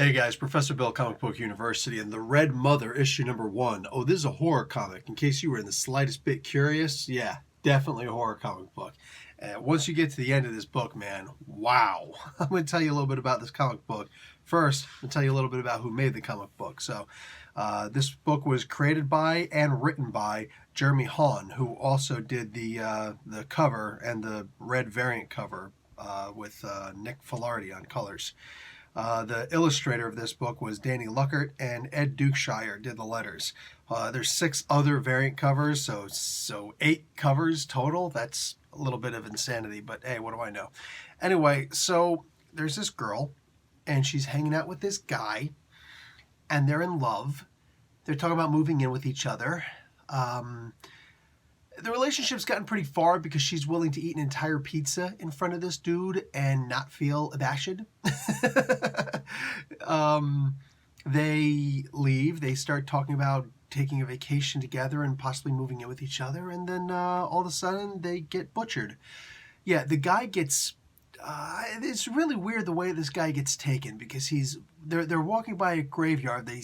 Hey guys, Professor Bill, Comic Book University, and The Red Mother, issue number 1. Oh, this is a horror comic. In case you were in the slightest bit curious, yeah, definitely a horror comic book. Once you get to the end of this book, man, wow. I'm going to tell you a little bit about this comic book. First, I'm going to tell you a little bit about who made the comic book. This book was created by and written by Jeremy Haun, who also did the cover and the red variant cover with Nick Filardi on colors. The illustrator of this book was Danny Luckert, and Ed Dukeshire did the letters. There's 6 other variant covers, so 8 covers total. That's a little bit of insanity, but hey, what do I know? Anyway, so there's this girl, and she's hanging out with this guy, and they're in love. They're talking about moving in with each other. The relationship's gotten pretty far because she's willing to eat an entire pizza in front of this dude and not feel abashed. They leave. They start talking about taking a vacation together and possibly moving in with each other. And then all of a sudden they get butchered. Yeah, the guy gets... it's really weird the way this guy gets taken because they're walking by a graveyard. They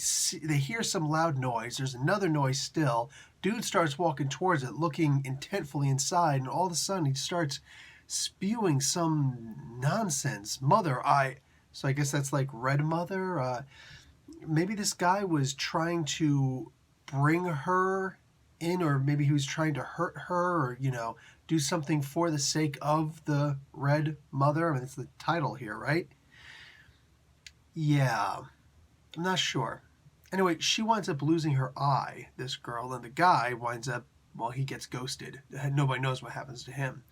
hear some loud noise. There's another noise still. Dude starts walking towards it, looking intentfully inside, and all of a sudden he starts spewing some nonsense. So I guess that's like Red Mother. Maybe this guy was trying to bring her in, or maybe he was trying to hurt her, or do something for the sake of the Red Mother. I mean, it's the title here, right? Yeah, I'm not sure. Anyway, she winds up losing her eye, this girl, and the guy winds up, well, he gets ghosted. Nobody knows what happens to him.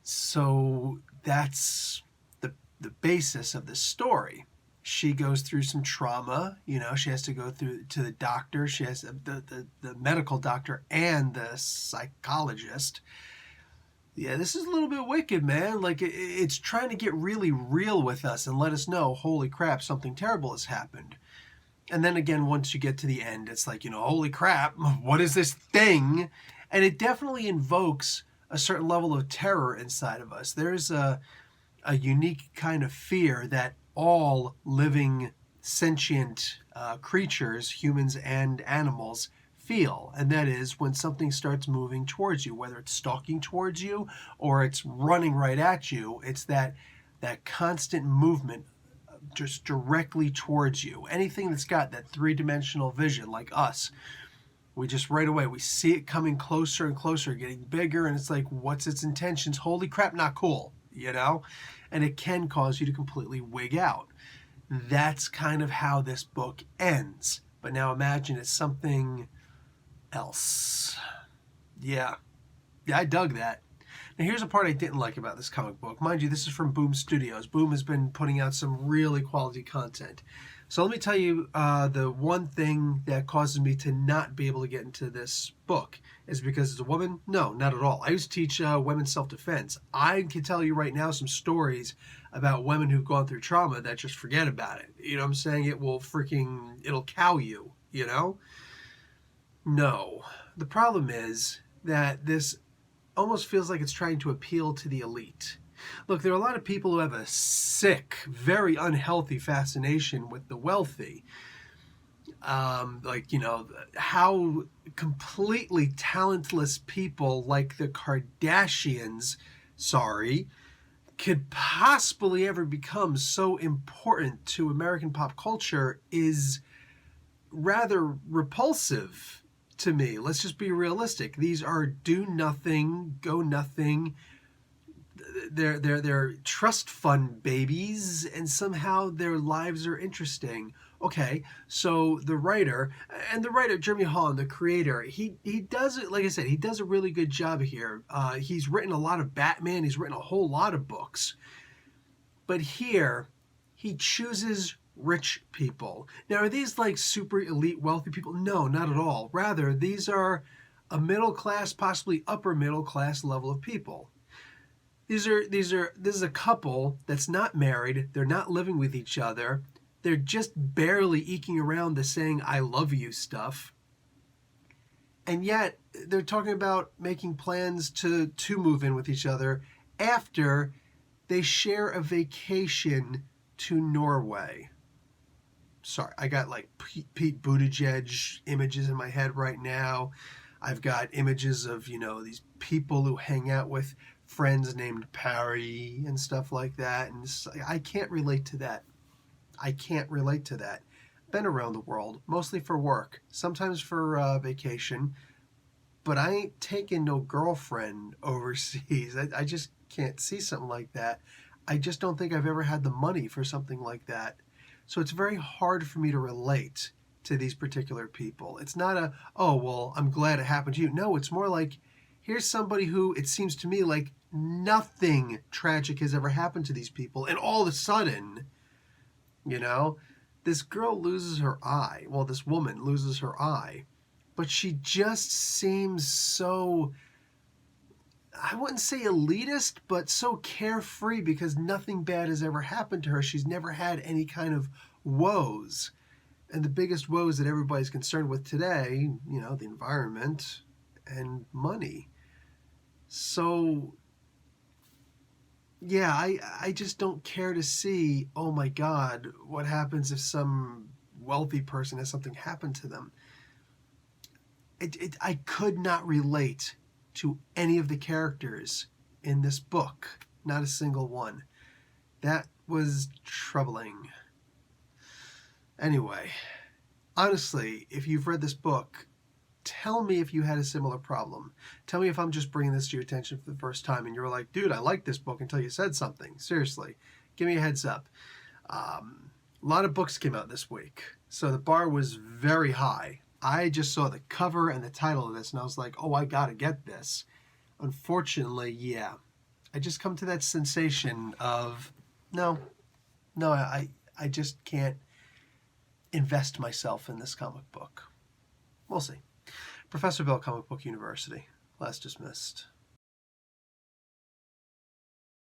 So that's the basis of the story. She goes through some trauma. She has to go to the doctor. She has the medical doctor and the psychologist. Yeah, this is a little bit wicked, man. Like, it's trying to get really real with us and let us know, holy crap, something terrible has happened. And then again, once you get to the end, it's like, holy crap, what is this thing? And it definitely invokes a certain level of terror inside of us. There's a unique kind of fear that all living sentient creatures, humans and animals, feel, and that is when something starts moving towards you, whether it's stalking towards you or it's running right at you. It's that constant movement just directly towards you. Anything that's got that 3-dimensional vision, like us, we just right away, we see it coming closer and closer, getting bigger, and it's like, what's its intentions? Holy crap, not cool, And it can cause you to completely wig out. That's kind of how this book ends. But now imagine it's something else. Yeah, I dug that. Now here's a part I didn't like about this comic book. Mind you, this is from Boom Studios. Boom has been putting out some really quality content. So let me tell you the one thing that causes me to not be able to get into this book is because it's a woman? No, not at all. I used to teach women's self-defense. I can tell you right now some stories about women who've gone through trauma that just forget about it. You know what I'm saying? It'll cow you, No. The problem is that this almost feels like it's trying to appeal to the elite. Look, there are a lot of people who have a sick, very unhealthy fascination with the wealthy. How completely talentless people like the Kardashians, could possibly ever become so important to American pop culture is rather repulsive to me. Let's just be realistic. These are do nothing, go nothing. They're trust fund babies, and somehow their lives are interesting. Okay, so the writer Jeremy Haun, the creator, he does it. Like I said, he does a really good job here. He's written a lot of Batman. He's written a whole lot of books, but here he chooses rich people. Now, are these like super elite wealthy people? No, not at all. Rather, these are a middle class, possibly upper middle class level of people. This is a couple that's not married. They're not living with each other. They're just barely eking around the saying I love you stuff. And yet they're talking about making plans to move in with each other after they share a vacation to Norway. sorry, I got like Pete Buttigieg images in my head right now. I've got images of, these people who hang out with friends named Parry and stuff like that. And I can't relate to that. I can't relate to that. Been around the world, mostly for work, sometimes for vacation, but I ain't taking no girlfriend overseas. I just can't see something like that. I just don't think I've ever had the money for something like that. So it's very hard for me to relate to these particular people. It's not oh, well, I'm glad it happened to you. No, it's more like, here's somebody who, it seems to me like nothing tragic has ever happened to these people. And all of a sudden, this girl loses her eye. Well, this woman loses her eye. But she just seems so, I wouldn't say elitist, but so carefree because nothing bad has ever happened to her. She's never had any kind of woes. And the biggest woes that everybody's concerned with today, the environment and money. So, yeah, I just don't care to see, oh my God, what happens if some wealthy person has something happen to them. I could not relate to any of the characters in this book. Not a single one. That was troubling. Anyway, honestly, if you've read this book, tell me if you had a similar problem. Tell me if I'm just bringing this to your attention for the first time and you're like, dude, I like this book until you said something. Seriously, give me a heads up. A lot of books came out this week, so the bar was very high. I just saw the cover and the title of this, and I was like, oh, I gotta get this. Unfortunately, yeah. I just come to that sensation of, no, I just can't invest myself in this comic book. We'll see. Professor Bill, Comic Book University. Class dismissed.